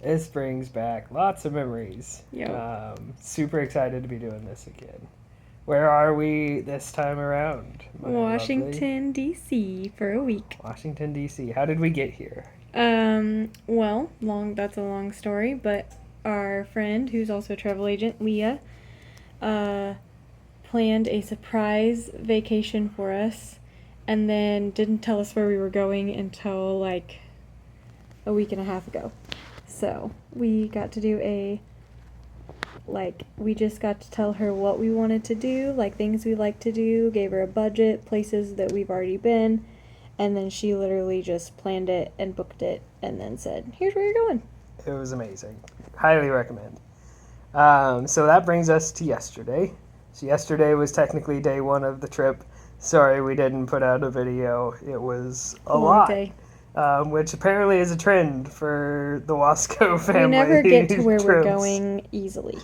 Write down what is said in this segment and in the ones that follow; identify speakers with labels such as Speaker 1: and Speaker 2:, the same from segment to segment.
Speaker 1: This brings back lots of memories.
Speaker 2: Yep.
Speaker 1: Super excited to be doing this again. Where are we this time around? My
Speaker 2: Washington, D.C. for a week.
Speaker 1: Washington, D.C. How did we get here?
Speaker 2: Well, that's a long story, but our friend, who's also a travel agent, Leah, planned a surprise vacation for us and then didn't tell us where we were going until like a week and a half ago. So we got to do we just got to tell her what we wanted to do, like things we like to do, gave her a budget, places that we've already been, and then she literally just planned it and booked it and then said, here's where you're going.
Speaker 1: It was amazing. Highly recommend. So that brings us to yesterday. So yesterday was technically day one of the trip. Sorry we didn't put out a video. It was a lot.
Speaker 2: Day.
Speaker 1: Which apparently is a trend for the Wasco family.
Speaker 2: We never get to where
Speaker 1: trips.
Speaker 2: we're going easily.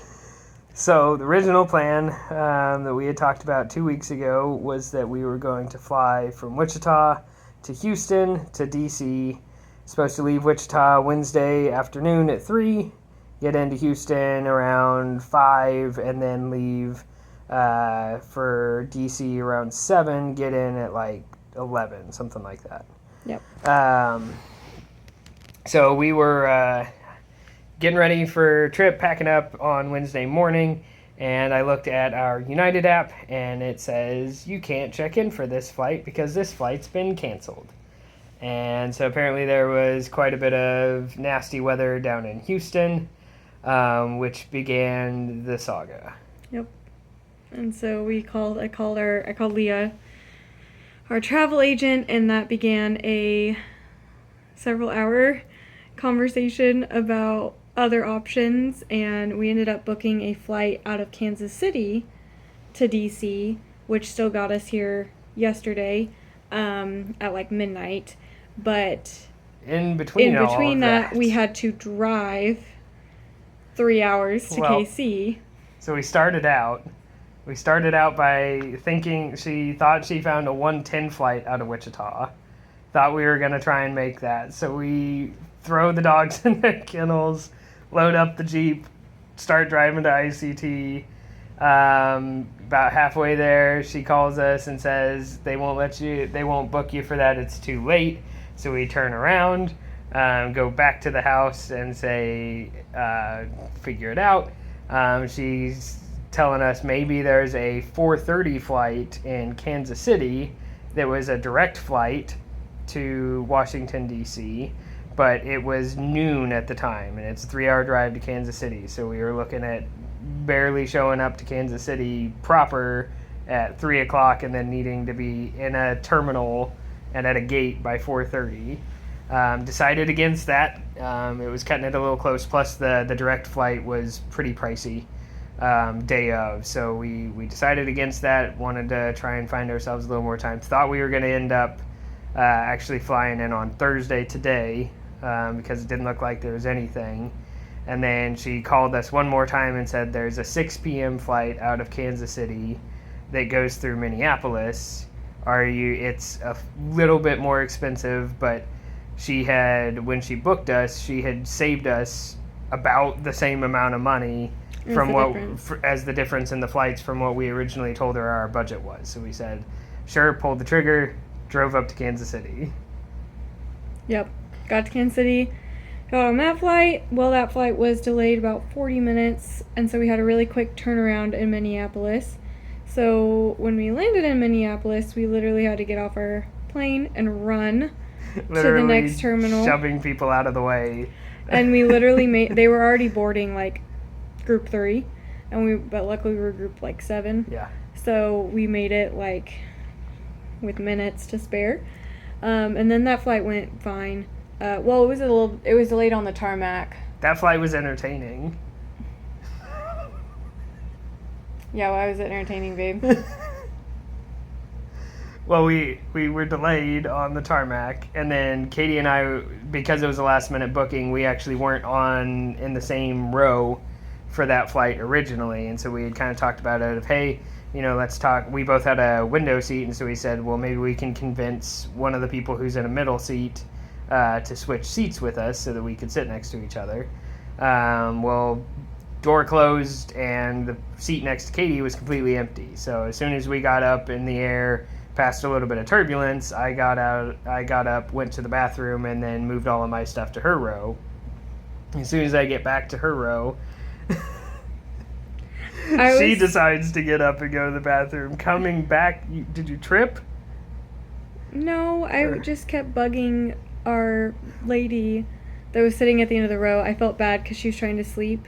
Speaker 1: So the original plan that we had talked about 2 weeks ago was that we were going to fly from Wichita to Houston to D.C. Supposed to leave Wichita Wednesday afternoon at 3, get into Houston around 5, and then leave for D.C. around 7, get in at like 11, something like that.
Speaker 2: Yep.
Speaker 1: So we were getting ready for a trip, packing up on Wednesday morning, and I looked at our United app, and it says you can't check in for this flight because this flight's been canceled. And so apparently there was quite a bit of nasty weather down in Houston, which began the saga.
Speaker 2: Yep. And so I called Leah, our travel agent, and that began a several-hour conversation about other options, and we ended up booking a flight out of Kansas City to DC, which still got us here yesterday at like midnight. But
Speaker 1: in between
Speaker 2: that, we had to drive 3 hours to KC.
Speaker 1: So we started out by thinking she thought she found a 1:10 flight out of Wichita. Thought we were going to try and make that. So we throw the dogs in their kennels, load up the Jeep, start driving to ICT. About halfway there, she calls us and says they won't book you for that. It's too late. So we turn around, go back to the house and say, figure it out. She's telling us maybe there's a 4:30 flight in Kansas City that was a direct flight to Washington, D.C., but it was noon at the time, and it's a 3-hour drive to Kansas City. So we were looking at barely showing up to Kansas City proper at 3 o'clock and then needing to be in a terminal and at a gate by 4:30. Decided against that. It was cutting it a little close, plus the direct flight was pretty pricey day of. So we decided against that, wanted to try and find ourselves a little more time. Thought we were going to end up actually flying in on Thursday today because it didn't look like there was anything. And then she called us one more time and said there's a 6 p.m. flight out of Kansas City that goes through Minneapolis. It's a little bit more expensive, but when she booked us, she had saved us about the same amount of money as the difference in the flights from what we originally told her our budget was. So we said, sure, pulled the trigger, drove up to Kansas City.
Speaker 2: Yep. Got to Kansas City, got on that flight. Well, that flight was delayed about 40 minutes, and so we had a really quick turnaround in Minneapolis. So when we landed in Minneapolis, we literally had to get off our plane and run to the next terminal.
Speaker 1: Shoving people out of the way.
Speaker 2: And we literally they were already boarding like group 3, but luckily we were group like 7.
Speaker 1: Yeah.
Speaker 2: So we made it like with minutes to spare. And then that flight went fine. It was delayed on the tarmac.
Speaker 1: That flight was entertaining.
Speaker 2: Yeah, why was it entertaining, babe?
Speaker 1: Well, we were delayed on the tarmac, and then Katie and I, because it was a last-minute booking, we actually weren't in the same row for that flight originally, and so we had kind of talked about it of, hey, let's talk. We both had a window seat, and so we said, well, maybe we can convince one of the people who's in a middle seat to switch seats with us so that we could sit next to each other. Well, door closed and the seat next to Katie was completely empty. So as soon as we got up in the air, past a little bit of turbulence, I got up, went to the bathroom, and then moved all of my stuff to her row. As soon as I get back to her row, she decides to get up and go to the bathroom. Coming back, did you trip?
Speaker 2: No, I just kept bugging our lady that was sitting at the end of the row. I felt bad because she was trying to sleep.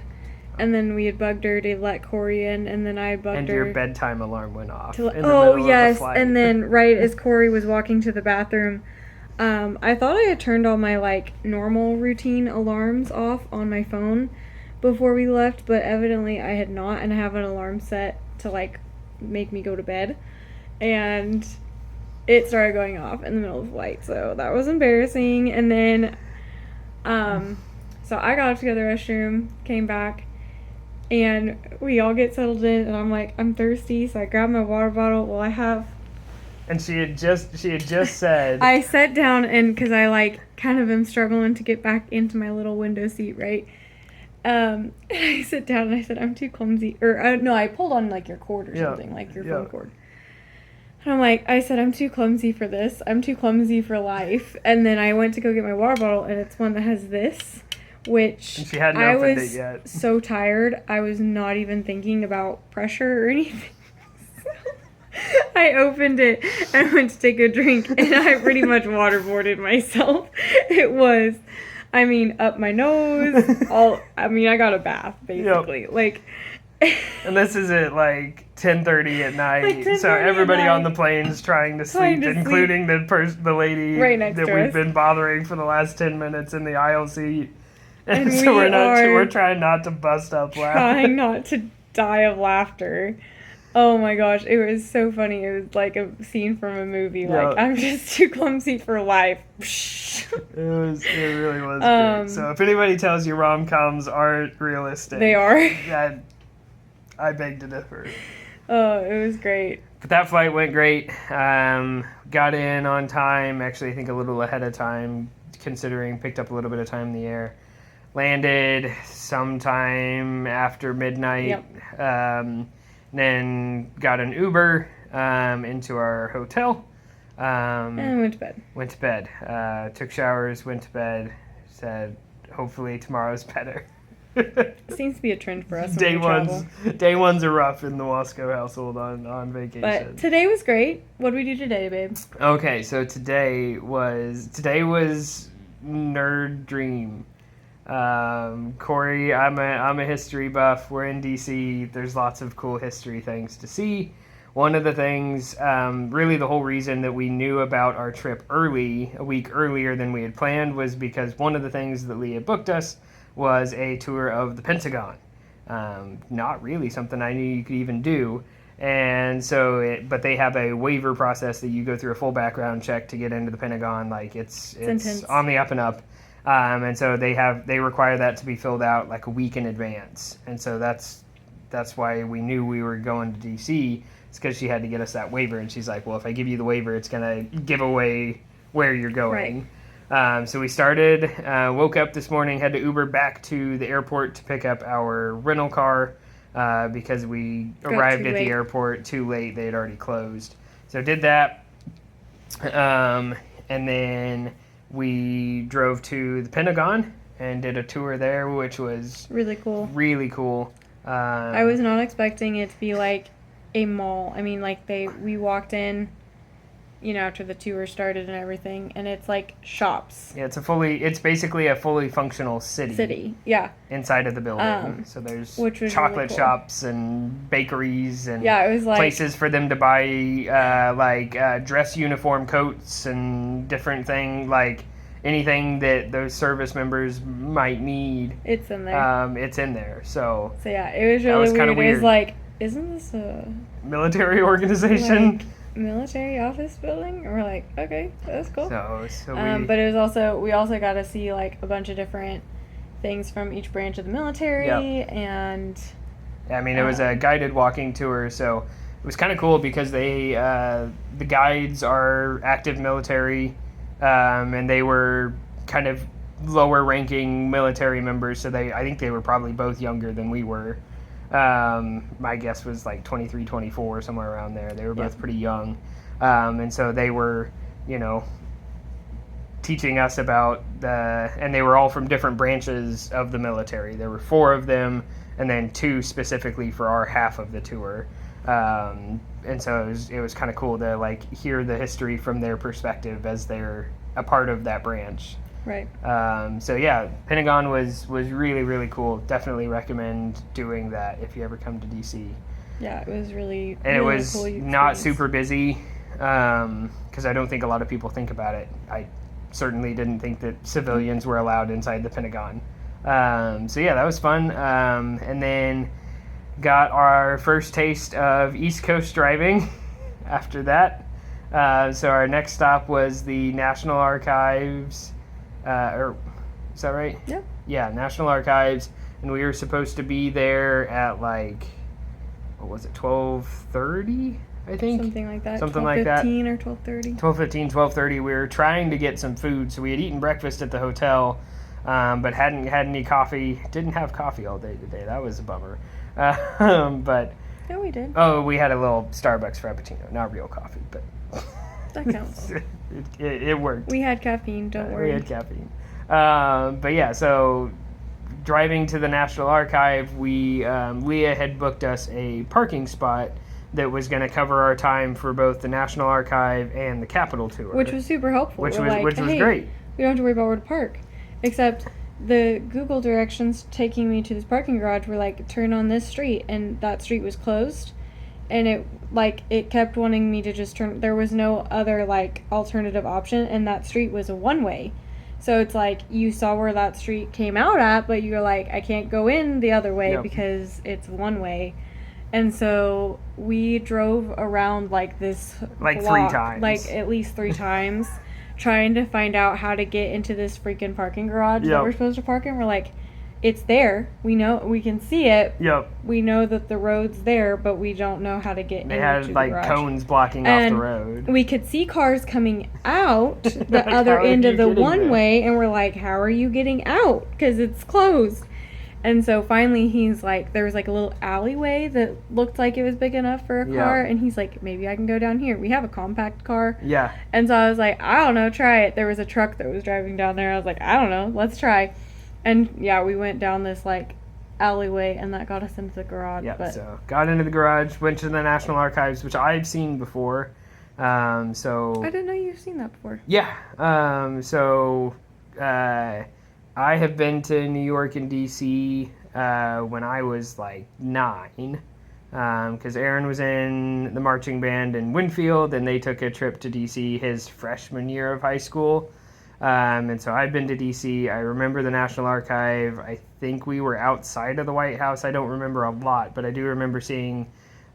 Speaker 2: And then we had bugged her to let Corey in, and then I bugged her.
Speaker 1: And your bedtime alarm went off.
Speaker 2: Oh, yes. And then right as Corey was walking to the bathroom, I thought I had turned all my, like, normal routine alarms off on my phone before we left, but evidently I had not, and I have an alarm set to, like, make me go to bed. And it started going off in the middle of the flight, so that was embarrassing. And then, so I got up to go to the restroom, came back, and we all get settled in, and I'm like, I'm thirsty, so I grab my water bottle. Well, I have...
Speaker 1: And she had just said...
Speaker 2: I sat down, and because I, like, kind of am struggling to get back into my little window seat, right? I sit down, and I said, I'm too clumsy. Or, no, I pulled on, like, your cord or something, like your phone cord. And I'm like, I said, I'm too clumsy for this. I'm too clumsy for life. And then I went to go get my water bottle, and it's one that has this, which
Speaker 1: and she hadn't opened it yet.
Speaker 2: So tired, I was not even thinking about pressure or anything. So I opened it and went to take a drink, and I pretty much waterboarded myself. It was, I mean, up my nose, I got a bath, basically. Yep. Like...
Speaker 1: And this is at like 10:30 at night, like 10:30 so everybody on the plane's trying to sleep, including the lady
Speaker 2: right next
Speaker 1: that
Speaker 2: to
Speaker 1: we've
Speaker 2: us.
Speaker 1: Been bothering for the last 10 minutes in the aisle seat. And so we're trying not to bust up laughing.
Speaker 2: Trying not to die of laughter. Oh my gosh, it was so funny. It was like a scene from a movie. Yep. Like, I'm just too clumsy for life.
Speaker 1: It really was great. So if anybody tells you rom-coms aren't realistic,
Speaker 2: they are.
Speaker 1: I beg to differ.
Speaker 2: Oh, it was great.
Speaker 1: But that flight went great. Got in on time. Actually, I think a little ahead of time, considering picked up a little bit of time in the air. Landed sometime after midnight. Yep. Then got an Uber into our hotel.
Speaker 2: And went to bed.
Speaker 1: Went to bed. Took showers, went to bed. Said, hopefully tomorrow's better.
Speaker 2: Seems to be a trend for us.
Speaker 1: Day ones are rough in the Wasco household on vacation.
Speaker 2: But today was great. What did we do today, babe?
Speaker 1: Okay, so today was Nerd Dream. Corey, I'm a history buff. We're in DC. There's lots of cool history things to see. One of the things, really the whole reason that we knew about our trip a week earlier than we had planned, was because one of the things that Leah booked us was a tour of the Pentagon. Not really something I knew you could even do. And so, but they have a waiver process that you go through a full background check to get into the Pentagon. Like it's on the up and up. And so they require that to be filled out like a week in advance. And so that's why we knew we were going to DC. It's because she had to get us that waiver. And she's like, well, if I give you the waiver, it's going to give away where you're going. Right. So we started, woke up this morning, had to Uber back to the airport to pick up our rental car because we arrived at the airport too late. They had already closed. So did that. And then we drove to the Pentagon and did a tour there, which was
Speaker 2: really cool.
Speaker 1: Really cool.
Speaker 2: I was not expecting it to be like a mall. I mean, like we walked in, after the tour started and everything, and it's like shops.
Speaker 1: Yeah, it's basically a fully functional city.
Speaker 2: Yeah.
Speaker 1: Inside of the building. So there's chocolate
Speaker 2: really cool.
Speaker 1: shops and bakeries and
Speaker 2: it was like
Speaker 1: places for them to buy dress uniform coats and different things, like anything that those service members might need.
Speaker 2: It's in there.
Speaker 1: It's in there. So
Speaker 2: yeah, it was really weird. It was like, isn't this a
Speaker 1: military organization?
Speaker 2: Like, military office building? And we're like, okay, that's cool.
Speaker 1: But
Speaker 2: it was we also got to see like a bunch of different things from each branch of the military. Yep. And
Speaker 1: it was a guided walking tour, so it was kind of cool because they the guides are active military, and they were kind of lower ranking military members. So I think they were probably both younger than we were. My guess was like 23, 24, somewhere around there. They were both pretty young. And so they were, teaching us about and they were all from different branches of the military. There were 4 of them, and then 2 specifically for our half of the tour. And so it was kind of cool to like hear the history from their perspective as they're a part of that branch.
Speaker 2: Right.
Speaker 1: So yeah, Pentagon was really, really cool. Definitely recommend doing that if you ever come to DC.
Speaker 2: Yeah, it was really
Speaker 1: And
Speaker 2: really
Speaker 1: it was
Speaker 2: cool
Speaker 1: not
Speaker 2: experience.
Speaker 1: super busy, because I don't think a lot of people think about it. I certainly didn't think that civilians were allowed inside the Pentagon. So yeah, that was fun. And then got our first taste of East Coast driving after that. So our next stop was the National Archives. Is that right?
Speaker 2: Yeah.
Speaker 1: Yeah, National Archives. And we were supposed to be there at like, what was it, 12:30, I think?
Speaker 2: Something like that.
Speaker 1: Something like that.
Speaker 2: 12:15 or 12:30.
Speaker 1: 12:15, 12:30. We were trying to get some food, so we had eaten breakfast at the hotel, but hadn't had any coffee. Didn't have coffee all day today. That was a bummer. But
Speaker 2: Yeah, we did.
Speaker 1: we had a little Starbucks Frappuccino. Not real coffee, but
Speaker 2: That counts.
Speaker 1: it worked.
Speaker 2: We had caffeine, don't worry.
Speaker 1: We had caffeine. But yeah, so driving to the National Archive, Leah had booked us a parking spot that was going to cover our time for both the National Archive and the Capitol tour.
Speaker 2: Which was super helpful.
Speaker 1: Which
Speaker 2: We're
Speaker 1: was
Speaker 2: like,
Speaker 1: which was
Speaker 2: hey,
Speaker 1: great.
Speaker 2: We don't have to worry about where to park. Except the Google directions taking me to this parking garage were like, turn on this street, and that street was closed. And it kept wanting me to just turn. There was no other like alternative option, and that street was a one-way. So it's like you saw where that street came out at, but you're like, I can't go in the other way because it's one way. And so we drove around like this
Speaker 1: like
Speaker 2: block,
Speaker 1: 3 times.
Speaker 2: like at least 3 times, trying to find out how to get into this freaking parking garage that we're supposed to park in. We're like, it's there. We know, we can see it.
Speaker 1: Yep.
Speaker 2: We know that the road's there, but we don't know how to get into the garage.
Speaker 1: They had like cones blocking off the road.
Speaker 2: We could see cars coming out the
Speaker 1: Like,
Speaker 2: other
Speaker 1: how are
Speaker 2: end
Speaker 1: you
Speaker 2: of the
Speaker 1: getting
Speaker 2: one
Speaker 1: there?
Speaker 2: way, and we're like, how are you getting out? Because it's closed. And so finally he's like, there was like a little alleyway that looked like it was big enough for a car, and he's like, maybe I can go down here. We have a compact car.
Speaker 1: Yeah.
Speaker 2: And so I was like, I don't know, try it. There was a truck that was driving down there. I was like, I don't know, let's try. And yeah, we went down this like alleyway, and that got us into the garage.
Speaker 1: Yeah,
Speaker 2: but
Speaker 1: so got into the garage, went to the National Archives, which I've seen before. So
Speaker 2: I didn't know you've seen that before.
Speaker 1: yeah, I have been to New York and DC when I was like 9, because Aaron was in the marching band in Winfield, and they took a trip to DC his freshman year of high school. And so I've been to DC. I remember the National Archive. I think we were outside of the White House. I don't remember a lot, but I do remember seeing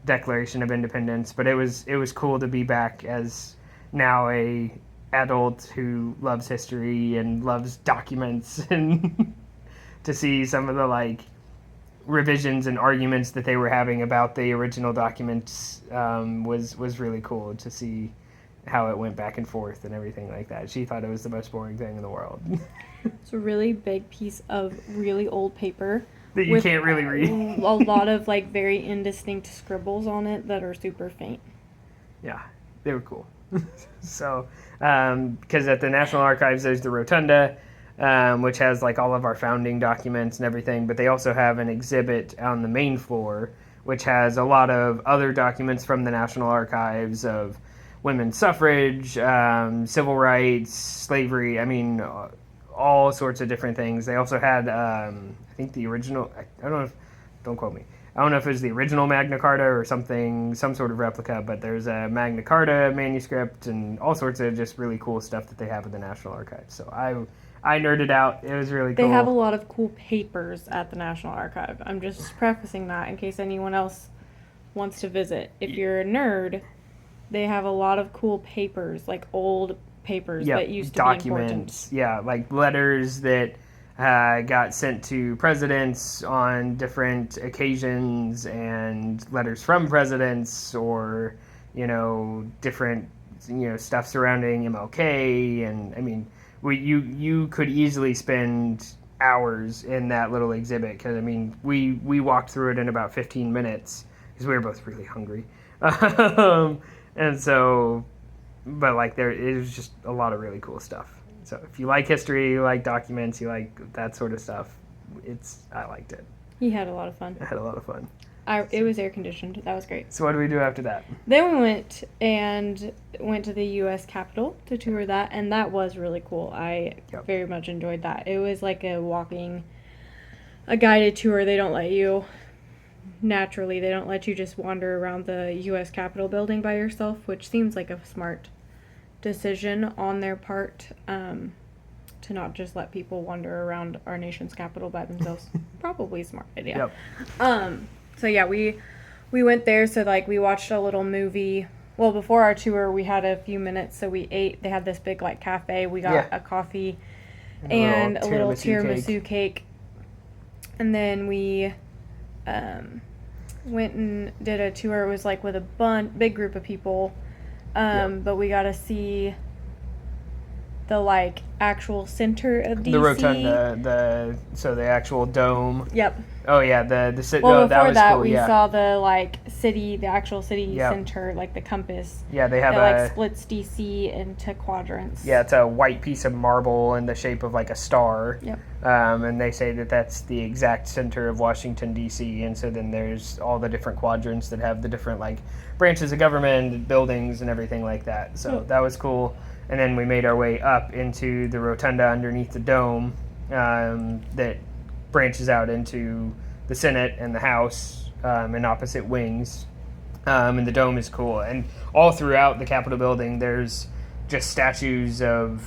Speaker 1: Declaration of Independence. But it was cool to be back as now a adult who loves history and loves documents, and to see some of the like revisions and arguments that they were having about the original documents was really cool to see how it went back and forth and everything like that. She thought it was the most boring thing in the world.
Speaker 2: It's a really big piece of really old paper
Speaker 1: That you can't really read.
Speaker 2: A lot of like very indistinct scribbles on it that are super faint.
Speaker 1: Yeah, they were cool. So, because at the National Archives there's the Rotunda, which has like all of our founding documents and everything, but they also have an exhibit on the main floor which has a lot of other documents from the National Archives of women's suffrage, civil rights, slavery, all sorts of different things. They also had, I think the original, I don't know if, don't quote me, I don't know if it was the original Magna Carta or something, some sort of replica, but there's a Magna Carta manuscript and all sorts of just really cool stuff that they have at the National Archives. So I nerded out. It was really cool.
Speaker 2: They have a lot of cool papers at the National Archive. I'm just prefacing that in case anyone else wants to visit. If you're a nerd, they have a lot of cool papers, like old papers that used to be important.
Speaker 1: Yeah, like letters that got sent to presidents on different occasions, and letters from presidents, or different stuff surrounding MLK, and you could easily spend hours in that little exhibit because I mean we walked through it in about 15 minutes because we were both really hungry, and so but like there it was just a lot of really cool stuff. So if you like history, you like documents, you like that sort of stuff, I liked it.
Speaker 2: He had a lot of fun.
Speaker 1: I had a lot of fun.
Speaker 2: It was air conditioned. That was great.
Speaker 1: So what do we do after that?
Speaker 2: Then we went to the U.S. Capitol to tour that, and that was really cool. I very much enjoyed that. It was like a guided tour. They don't let you just wander around the U.S. Capitol building by yourself, which seems like a smart decision on their part, to not just let people wander around our nation's capital by themselves. Probably a smart idea.
Speaker 1: Yep.
Speaker 2: So yeah, we went there. So like we watched a little movie. Well, before our tour, we had a few minutes, so we ate. They had this big like cafe. We got a coffee and a little tiramisu cake. And then we went and did a tour. It was like with a big group of people, but we got to see the like actual center of DC.
Speaker 1: The rotunda, the actual dome.
Speaker 2: Yep.
Speaker 1: Oh yeah, the city.
Speaker 2: Well,
Speaker 1: before
Speaker 2: that was
Speaker 1: that
Speaker 2: cool, we saw the the actual city center, like the compass.
Speaker 1: Yeah, they have
Speaker 2: like splits DC into quadrants.
Speaker 1: Yeah, it's a white piece of marble in the shape of like a star.
Speaker 2: Yep.
Speaker 1: And they say that that's the exact center of Washington D.C. And so then there's all the different quadrants that have the different like branches of government, buildings, and everything like that. So that was cool. And then we made our way up into the rotunda underneath the dome that branches out into the Senate and the House in opposite wings. And the dome is cool. And all throughout the Capitol building, there's just statues of...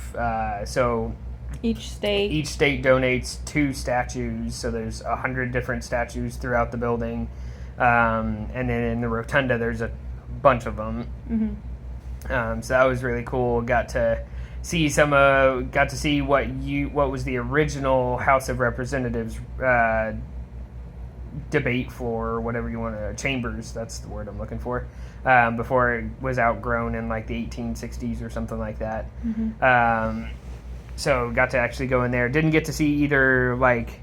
Speaker 2: Each state
Speaker 1: donates 2 statues. So there's 100 different statues throughout the building. And then in the rotunda, there's a bunch of them.
Speaker 2: Mm-hmm.
Speaker 1: So that was really cool. Got to see what was the original House of Representatives debate floor, or whatever you want to, chambers. That's the word I'm looking for. Before it was outgrown in like the 1860s or something like that.
Speaker 2: Mm-hmm.
Speaker 1: So got to actually go in there. Didn't get to see either like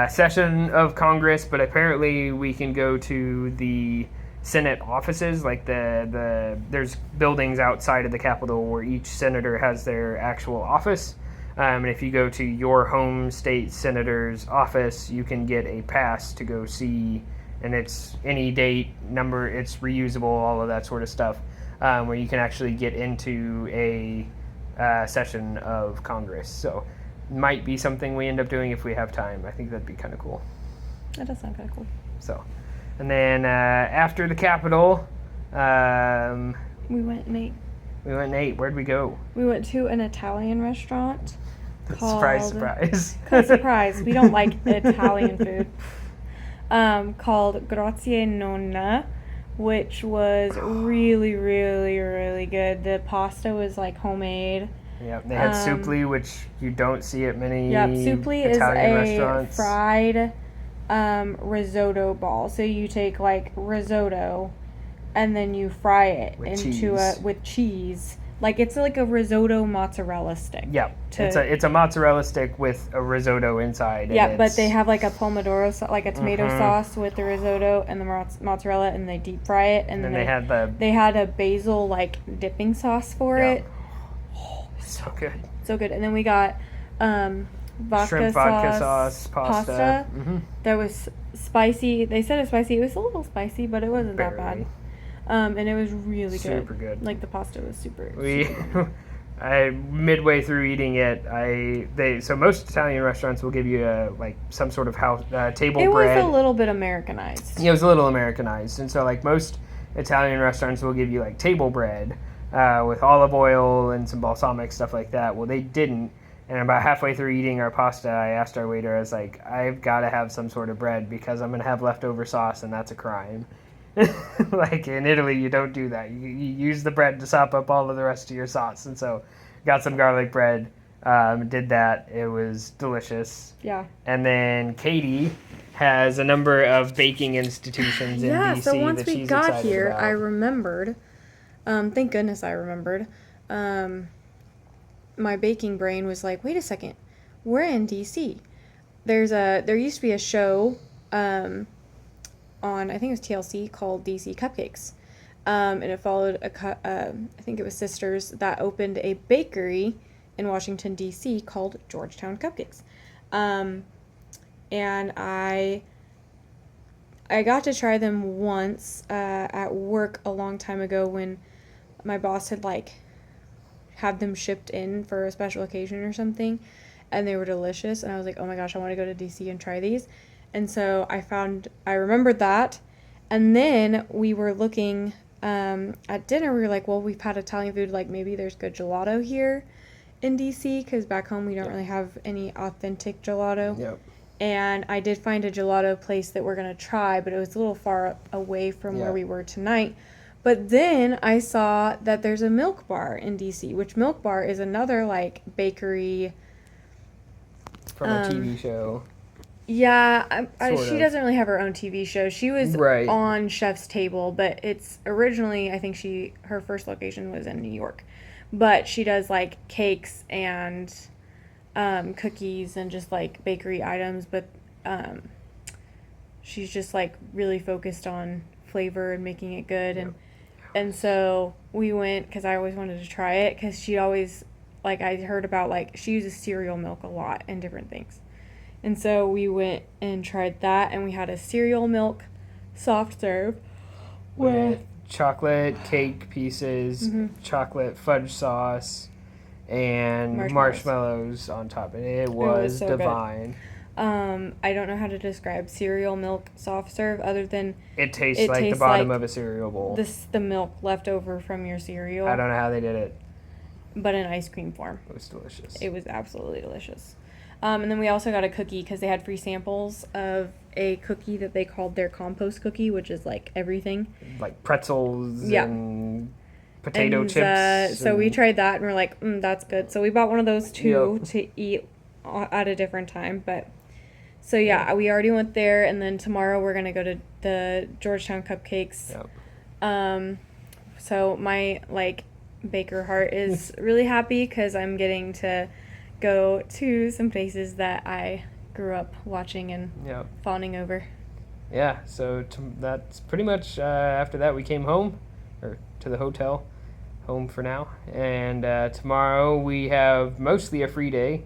Speaker 1: session of Congress, but apparently we can go to the Senate offices, like there's buildings outside of the Capitol where each senator has their actual office. And if you go to your home state senator's office, you can get a pass to go see, and it's any date, number, it's reusable, all of that sort of stuff, where you can actually get into a session of Congress. So might be something we end up doing if we have time. I think that'd be kind of cool.
Speaker 2: That does sound kind of cool.
Speaker 1: So. And then after the Capitol,
Speaker 2: we went and ate.
Speaker 1: Where'd we go?
Speaker 2: We went to an Italian restaurant.
Speaker 1: Surprise!
Speaker 2: Surprise! We don't like Italian food. Called Grazie Nonna, which was really, really, really good. The pasta was like homemade.
Speaker 1: Yeah, they had supli, which you don't see at many
Speaker 2: supli
Speaker 1: Italian
Speaker 2: is
Speaker 1: restaurants.
Speaker 2: Fried risotto ball. So you take like risotto and then you fry it with cheese. Like it's like a risotto mozzarella stick.
Speaker 1: Yep. It's a mozzarella stick with a risotto inside.
Speaker 2: Yeah, but they have like a pomodoro, like a tomato sauce with the risotto and the mozzarella, and they deep fry it. And then they had a basil like dipping sauce for it. Oh,
Speaker 1: so good.
Speaker 2: So good. And then we got
Speaker 1: shrimp vodka sauce pasta. Mm-hmm.
Speaker 2: That was spicy. They said it's spicy. It was a little spicy, but it wasn't that bad. And it was really good.
Speaker 1: Super good.
Speaker 2: Like the pasta was super
Speaker 1: midway through eating it, so most Italian restaurants will give you like some sort of table bread.
Speaker 2: It was a little bit Americanized.
Speaker 1: Yeah, it was a little Americanized, and so like most Italian restaurants will give you like table bread with olive oil and some balsamic stuff like that. Well, they didn't. And about halfway through eating our pasta, I asked our waiter, I was like, I've got to have some sort of bread because I'm going to have leftover sauce, and that's a crime. Like in Italy, you don't do that. You use the bread to sop up all of the rest of your sauce. And so got some garlic bread, did that. It was delicious.
Speaker 2: Yeah.
Speaker 1: And then Katie has a number of baking institutions in DC that she's excited about. Yeah, so once we got here,
Speaker 2: I remembered, thank goodness I remembered, my baking brain was like, wait a second, we're in DC. There used to be a show on, I think it was TLC, called DC Cupcakes. And it followed I think it was sisters that opened a bakery in Washington D.C. called Georgetown Cupcakes, and I got to try them once at work a long time ago when my boss had like had them shipped in for a special occasion or something, and they were delicious. And I was like, oh my gosh, I want to go to DC and try these. And so I remembered that, and then we were looking at dinner. We were like, well, we've had Italian food, like maybe there's good gelato here in DC, because back home we don't really have any authentic gelato.
Speaker 1: Yep.
Speaker 2: And I did find a gelato place that we're going to try, but it was a little far away from where we were tonight. But then I saw that there's a Milk Bar in DC, which Milk Bar is another like bakery
Speaker 1: From a TV show.
Speaker 2: Yeah, she
Speaker 1: of.
Speaker 2: doesn't really have her own TV show. She was
Speaker 1: Right.
Speaker 2: on Chef's Table, but it's originally, I think her first location was in New York. But she does like cakes and cookies and just like bakery items, but she's just like really focused on flavor and making it good. And so we went because I always wanted to try it, because she always, like, I heard about, like, she uses cereal milk a lot and different things. And so we went and tried that, and we had a cereal milk soft serve
Speaker 1: with chocolate cake pieces, chocolate fudge sauce, and marshmallows on top. And it was
Speaker 2: so
Speaker 1: divine.
Speaker 2: Good. I don't know how to describe cereal milk soft serve other than
Speaker 1: it tastes like the bottom of a cereal bowl.
Speaker 2: The milk left over from your cereal.
Speaker 1: I don't know how they did it,
Speaker 2: but in ice cream form.
Speaker 1: It was delicious.
Speaker 2: It was absolutely delicious. And then we also got a cookie because they had free samples of a cookie that they called their compost cookie, which is like everything.
Speaker 1: Like pretzels and potato chips.
Speaker 2: So we tried that and we're like, that's good. So we bought one of those too to eat at a different time. But so we already went there, and then tomorrow we're going to go to the Georgetown Cupcakes.
Speaker 1: Yep.
Speaker 2: So my like baker heart is really happy because I'm getting to go to some places that I grew up watching and fawning over.
Speaker 1: Yeah, so that's pretty much after that we came home, or to the hotel, home for now. And tomorrow we have mostly a free day.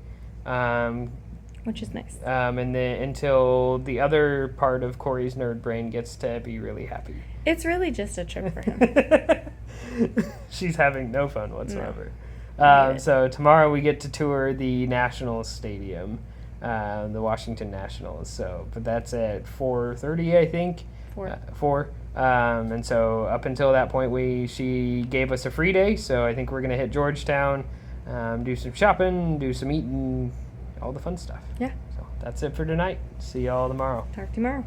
Speaker 2: Which is nice.
Speaker 1: And then until the other part of Corey's nerd brain gets to be really happy.
Speaker 2: It's really just a trip for him.
Speaker 1: She's having no fun whatsoever. No. So tomorrow we get to tour the Nationals Stadium, the Washington Nationals. But that's at 4:30, I think. 4. And so up until that point, she gave us a free day. So I think we're gonna hit Georgetown, do some shopping, do some eating, all the fun stuff.
Speaker 2: Yeah.
Speaker 1: So that's it for tonight. See y'all tomorrow.
Speaker 2: Talk tomorrow.